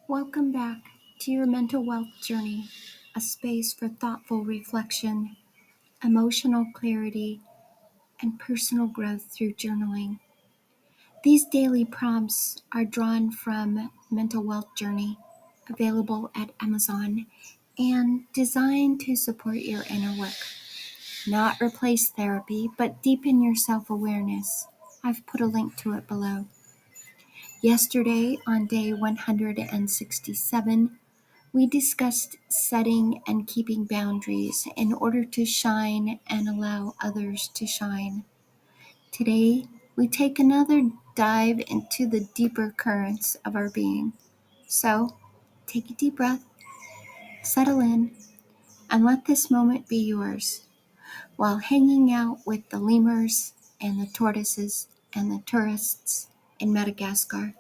Welcome back to your mental wealth journey, a space for thoughtful reflection, emotional clarity, and personal growth through journaling. These daily prompts are drawn from Mental Wealth Journey, available at Amazon, and designed to support your inner work. Not replace therapy, but deepen your self-awareness. I've put a link to it below. Yesterday, on day 167, we discussed setting and keeping boundaries in order to shine and allow others to shine. Today, we take another dive into the deeper currents of our being. So, take a deep breath, settle in, and let this moment be yours while hanging out with the lemurs and the tortoises and the tourists in Madagascar.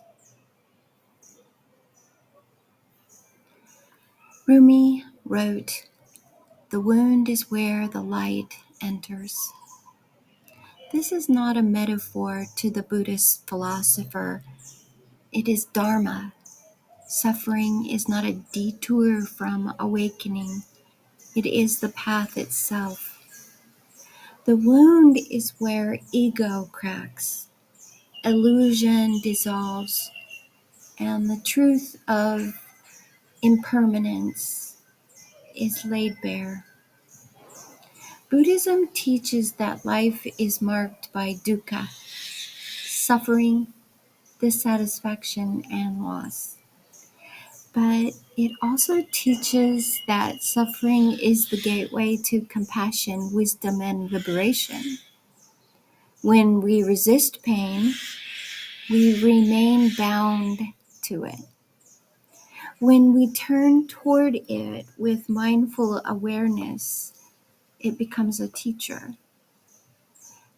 Rumi wrote, "The wound is where the light enters." This is not a metaphor to the Buddhist philosopher. It is Dharma. Suffering is not a detour from awakening. It is the path itself. The wound is where ego cracks, illusion dissolves, and the truth of impermanence is laid bare. Buddhism teaches that life is marked by dukkha, suffering, dissatisfaction, and loss. But it also teaches that suffering is the gateway to compassion, wisdom, and liberation. When we resist pain, we remain bound to it. When we turn toward it with mindful awareness, it becomes a teacher.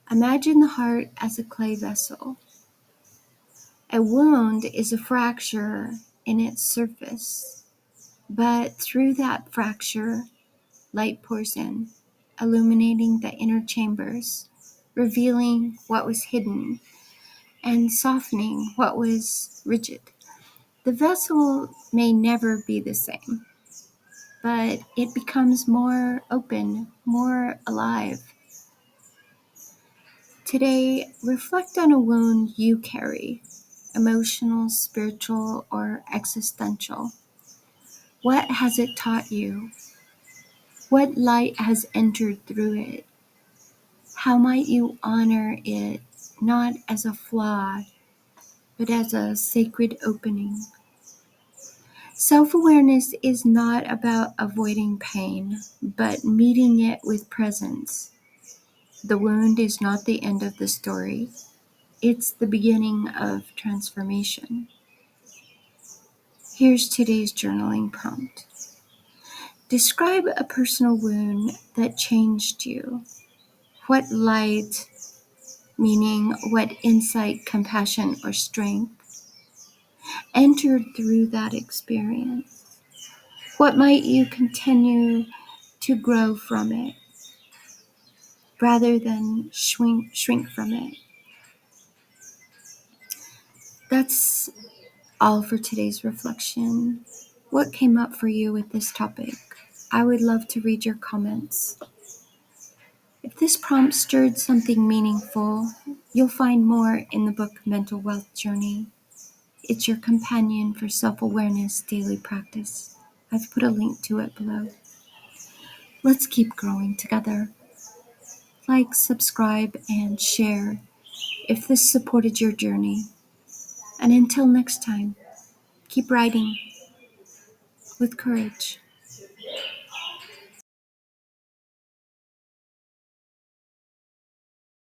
Imagine the heart as a clay vessel. A wound is a fracture in its surface, but through that fracture, light pours in, illuminating the inner chambers, revealing what was hidden, and softening what was rigid. The vessel may never be the same, but it becomes more open, more alive. Today, reflect on a wound you carry, emotional, spiritual, or existential. What has it taught you? What light has entered through it? How might you honor it, not as a flaw, but as a sacred opening? Self-awareness is not about avoiding pain, but meeting it with presence. The wound is not the end of the story. It's the beginning of transformation. Here's today's journaling prompt. Describe a personal wound that changed you. What light, meaning what insight, compassion, or strength, entered through that experience? What might you continue to grow from it rather than shrink from it? That's all for today's reflection. What came up for you with this topic? I would love to read your comments. If this prompt stirred something meaningful, you'll find more in the book Mental Wealth Journey. It's your companion for self-awareness daily practice. I've put a link to it below. Let's keep growing together. Like, subscribe, and share if this supported your journey. And until next time, keep writing with courage.